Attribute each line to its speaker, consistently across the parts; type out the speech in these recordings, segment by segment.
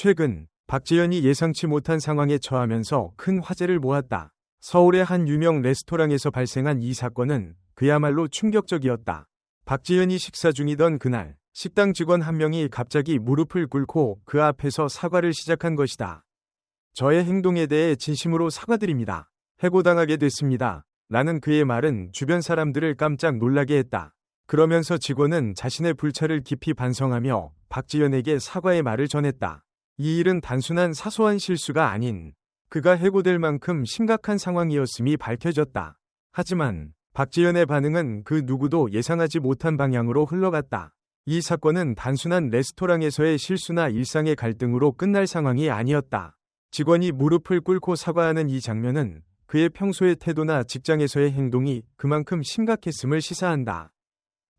Speaker 1: 최근 박지현이 예상치 못한 상황에 처하면서 큰 화제를 모았다. 서울의 한 유명 레스토랑에서 발생한 이 사건은 그야말로 충격적이었다. 박지현이 식사 중이던 그날, 식당 직원 한 명이 갑자기 무릎을 꿇고 그 앞에서 사과를 시작한 것이다. 저의 행동에 대해 진심으로 사과드립니다. 해고당하게 됐습니다. 라는 그의 말은 주변 사람들을 깜짝 놀라게 했다. 그러면서 직원은 자신의 불찰을 깊이 반성하며 박지현에게 사과의 말을 전했다. 이 일은 단순한 사소한 실수가 아닌 그가 해고될 만큼 심각한 상황이었음이 밝혀졌다. 하지만 박지현의 반응은 그 누구도 예상하지 못한 방향으로 흘러갔다. 이 사건은 단순한 레스토랑에서의 실수나 일상의 갈등으로 끝날 상황이 아니었다. 직원이 무릎을 꿇고 사과하는 이 장면은 그의 평소의 태도나 직장에서의 행동이 그만큼 심각했음을 시사한다.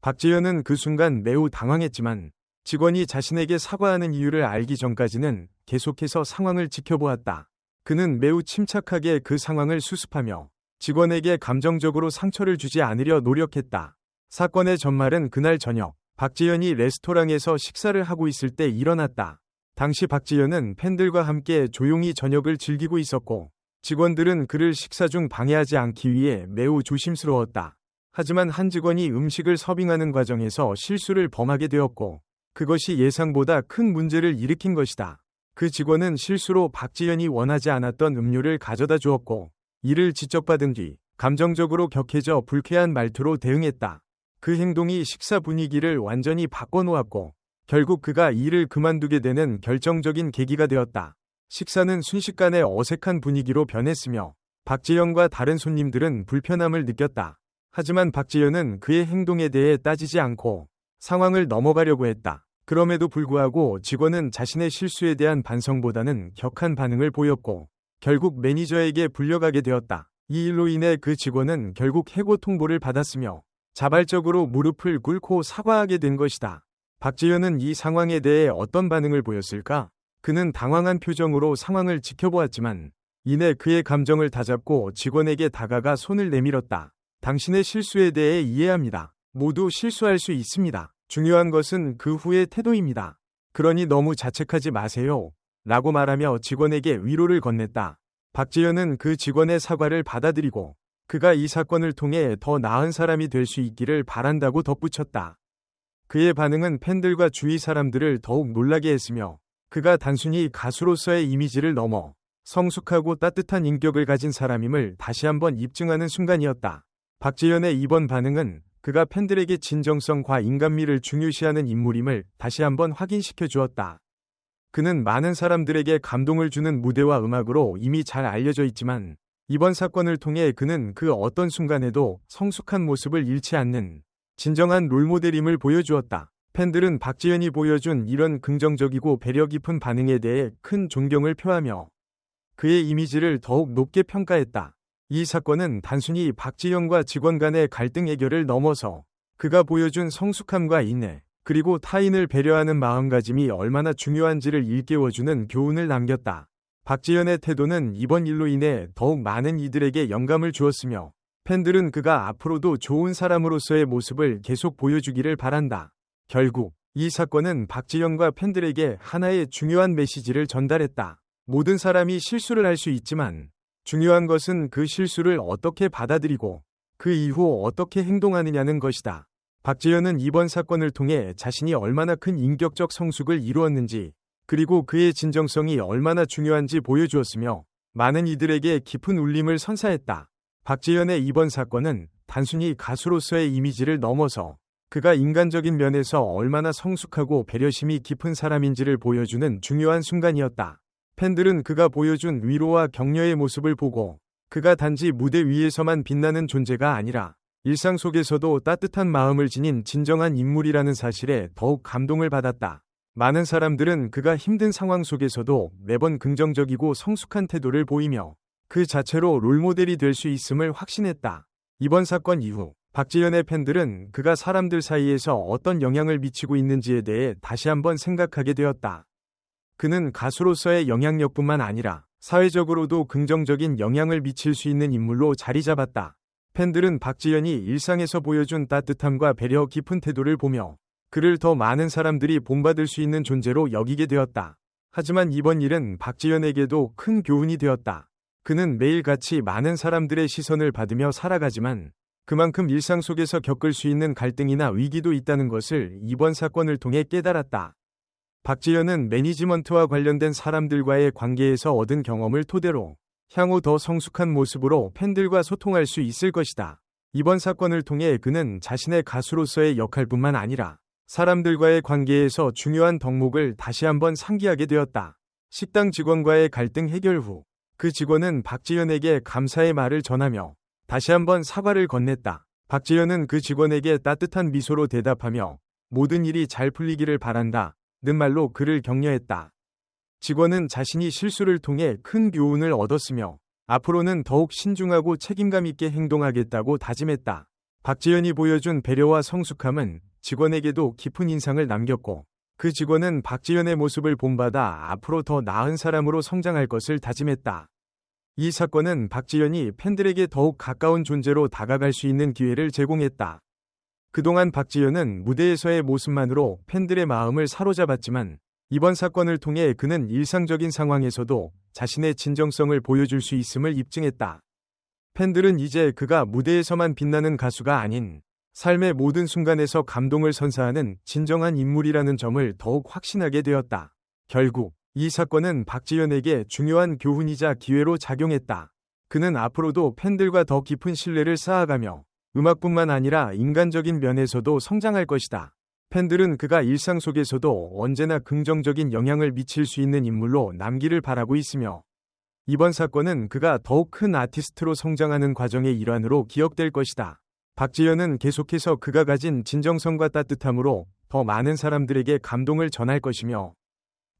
Speaker 1: 박지현은 그 순간 매우 당황했지만 직원이 자신에게 사과하는 이유를 알기 전까지는 계속해서 상황을 지켜보았다. 그는 매우 침착하게 그 상황을 수습하며 직원에게 감정적으로 상처를 주지 않으려 노력했다. 사건의 전말은 그날 저녁, 박지현이 레스토랑에서 식사를 하고 있을 때 일어났다. 당시 박지현은 팬들과 함께 조용히 저녁을 즐기고 있었고 직원들은 그를 식사 중 방해하지 않기 위해 매우 조심스러웠다. 하지만 한 직원이 음식을 서빙하는 과정에서 실수를 범하게 되었고 그것이 예상보다 큰 문제를 일으킨 것이다. 그 직원은 실수로 박지현이 원하지 않았던 음료를 가져다 주었고 이를 지적받은 뒤 감정적으로 격해져 불쾌한 말투로 대응했다. 그 행동이 식사 분위기를 완전히 바꿔놓았고 결국 그가 일을 그만두게 되는 결정적인 계기가 되었다. 식사는 순식간에 어색한 분위기로 변했으며 박지현과 다른 손님들은 불편함을 느꼈다. 하지만 박지현은 그의 행동에 대해 따지지 않고 상황을 넘어가려고 했다. 그럼에도 불구하고 직원은 자신의 실수에 대한 반성보다는 격한 반응을 보였고 결국 매니저에게 불려가게 되었다. 이 일로 인해 그 직원은 결국 해고 통보를 받았으며 자발적으로 무릎을 꿇고 사과하게 된 것이다. 박지현은 이 상황에 대해 어떤 반응을 보였을까? 그는 당황한 표정으로 상황을 지켜보았지만 이내 그의 감정을 다잡고 직원에게 다가가 손을 내밀었다. 당신의 실수에 대해 이해합니다. 모두 실수할 수 있습니다. 중요한 것은 그 후의 태도입니다. 그러니 너무 자책하지 마세요. 라고 말하며 직원에게 위로를 건넸다. 박지현은 그 직원의 사과를 받아들이고 그가 이 사건을 통해 더 나은 사람이 될 수 있기를 바란다고 덧붙였다. 그의 반응은 팬들과 주위 사람들을 더욱 놀라게 했으며 그가 단순히 가수로서의 이미지를 넘어 성숙하고 따뜻한 인격을 가진 사람임을 다시 한번 입증하는 순간이었다. 박지현의 이번 반응은 그가 팬들에게 진정성과 인간미를 중요시하는 인물임을 다시 한번 확인시켜 주었다. 그는 많은 사람들에게 감동을 주는 무대와 음악으로 이미 잘 알려져 있지만 이번 사건을 통해 그는 그 어떤 순간에도 성숙한 모습을 잃지 않는 진정한 롤모델임을 보여주었다. 팬들은 박지현이 보여준 이런 긍정적이고 배려 깊은 반응에 대해 큰 존경을 표하며 그의 이미지를 더욱 높게 평가했다. 이 사건은 단순히 박지현과 직원 간의 갈등 해결을 넘어서 그가 보여준 성숙함과 인내, 그리고 타인을 배려하는 마음가짐이 얼마나 중요한지를 일깨워주는 교훈을 남겼다. 박지현의 태도는 이번 일로 인해 더욱 많은 이들에게 영감을 주었으며 팬들은 그가 앞으로도 좋은 사람으로서의 모습을 계속 보여주기를 바란다. 결국 이 사건은 박지현과 팬들에게 하나의 중요한 메시지를 전달했다. 모든 사람이 실수를 할 수 있지만 중요한 것은 그 실수를 어떻게 받아들이고 그 이후 어떻게 행동하느냐는 것이다. 박지현은 이번 사건을 통해 자신이 얼마나 큰 인격적 성숙을 이루었는지 그리고 그의 진정성이 얼마나 중요한지 보여주었으며 많은 이들에게 깊은 울림을 선사했다. 박지현의 이번 사건은 단순히 가수로서의 이미지를 넘어서 그가 인간적인 면에서 얼마나 성숙하고 배려심이 깊은 사람인지를 보여주는 중요한 순간이었다. 팬들은 그가 보여준 위로와 격려의 모습을 보고 그가 단지 무대 위에서만 빛나는 존재가 아니라 일상 속에서도 따뜻한 마음을 지닌 진정한 인물이라는 사실에 더욱 감동을 받았다. 많은 사람들은 그가 힘든 상황 속에서도 매번 긍정적이고 성숙한 태도를 보이며 그 자체로 롤모델이 될 수 있음을 확신했다. 이번 사건 이후 박지현의 팬들은 그가 사람들 사이에서 어떤 영향을 미치고 있는지에 대해 다시 한번 생각하게 되었다. 그는 가수로서의 영향력뿐만 아니라 사회적으로도 긍정적인 영향을 미칠 수 있는 인물로 자리 잡았다. 팬들은 박지현이 일상에서 보여준 따뜻함과 배려 깊은 태도를 보며 그를 더 많은 사람들이 본받을 수 있는 존재로 여기게 되었다. 하지만 이번 일은 박지연에게도 큰 교훈이 되었다. 그는 매일같이 많은 사람들의 시선을 받으며 살아가지만 그만큼 일상 속에서 겪을 수 있는 갈등이나 위기도 있다는 것을 이번 사건을 통해 깨달았다. 박지연은 매니지먼트와 관련된 사람들과의 관계에서 얻은 경험을 토대로 향후 더 성숙한 모습으로 팬들과 소통할 수 있을 것이다. 이번 사건을 통해 그는 자신의 가수로서의 역할뿐만 아니라 사람들과의 관계에서 중요한 덕목을 다시 한번 상기하게 되었다. 식당 직원과의 갈등 해결 후 그 직원은 박지연에게 감사의 말을 전하며 다시 한번 사과를 건넸다. 박지연은 그 직원에게 따뜻한 미소로 대답하며 모든 일이 잘 풀리기를 바란다 는 말로 그를 격려했다. 직원은 자신이 실수를 통해 큰 교훈을 얻었으며 앞으로는 더욱 신중하고 책임감 있게 행동하겠다고 다짐했다. 박지연이 보여준 배려와 성숙함은 직원에게도 깊은 인상을 남겼고 그 직원은 박지연의 모습을 본받아 앞으로 더 나은 사람으로 성장할 것을 다짐했다. 이 사건은 박지연이 팬들에게 더욱 가까운 존재로 다가갈 수 있는 기회를 제공했다. 그동안 박지연은 무대에서의 모습만으로 팬들의 마음을 사로잡았지만 이번 사건을 통해 그는 일상적인 상황에서도 자신의 진정성을 보여줄 수 있음을 입증했다. 팬들은 이제 그가 무대에서만 빛나는 가수가 아닌 삶의 모든 순간에서 감동을 선사하는 진정한 인물이라는 점을 더욱 확신하게 되었다. 결국 이 사건은 박지연에게 중요한 교훈이자 기회로 작용했다. 그는 앞으로도 팬들과 더 깊은 신뢰를 쌓아가며 음악뿐만 아니라 인간적인 면에서도 성장할 것이다. 팬들은 그가 일상 속에서도 언제나 긍정적인 영향을 미칠 수 있는 인물로 남기를 바라고 있으며 이번 사건은 그가 더욱 큰 아티스트로 성장하는 과정의 일환으로 기억될 것이다. 박지연은 계속해서 그가 가진 진정성과 따뜻함으로 더 많은 사람들에게 감동을 전할 것이며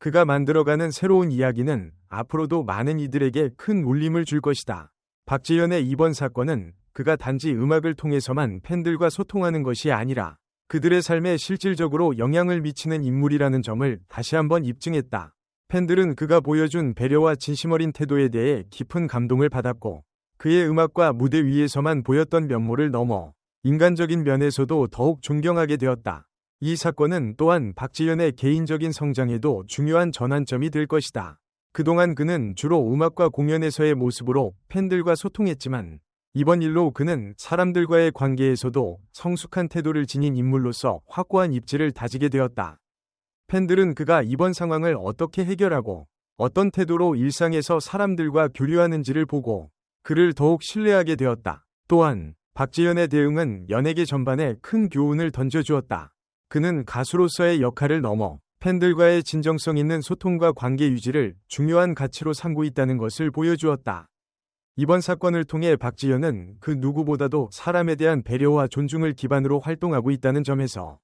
Speaker 1: 그가 만들어가는 새로운 이야기는 앞으로도 많은 이들에게 큰 울림을 줄 것이다. 박지연의 이번 사건은 그가 단지 음악을 통해서만 팬들과 소통하는 것이 아니라 그들의 삶에 실질적으로 영향을 미치는 인물이라는 점을 다시 한번 입증했다. 팬들은 그가 보여준 배려와 진심 어린 태도에 대해 깊은 감동을 받았고 그의 음악과 무대 위에서만 보였던 면모를 넘어 인간적인 면에서도 더욱 존경하게 되었다. 이 사건은 또한 박지연의 개인적인 성장에도 중요한 전환점이 될 것이다. 그동안 그는 주로 음악과 공연에서의 모습으로 팬들과 소통했지만 이번 일로 그는 사람들과의 관계에서도 성숙한 태도를 지닌 인물로서 확고한 입지를 다지게 되었다. 팬들은 그가 이번 상황을 어떻게 해결하고 어떤 태도로 일상에서 사람들과 교류하는지를 보고 그를 더욱 신뢰하게 되었다. 또한 박지연의 대응은 연예계 전반에 큰 교훈을 던져주었다. 그는 가수로서의 역할을 넘어 팬들과의 진정성 있는 소통과 관계 유지를 중요한 가치로 삼고 있다는 것을 보여주었다. 이번 사건을 통해 박지연은 그 누구보다도 사람에 대한 배려와 존중을 기반으로 활동하고 있다는 점에서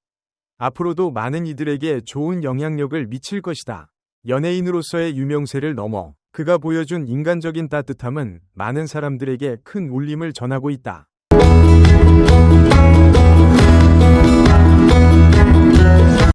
Speaker 1: 앞으로도 많은 이들에게 좋은 영향력을 미칠 것이다. 연예인으로서의 유명세를 넘어 그가 보여준 인간적인 따뜻함은 많은 사람들에게 큰 울림을 전하고 있다.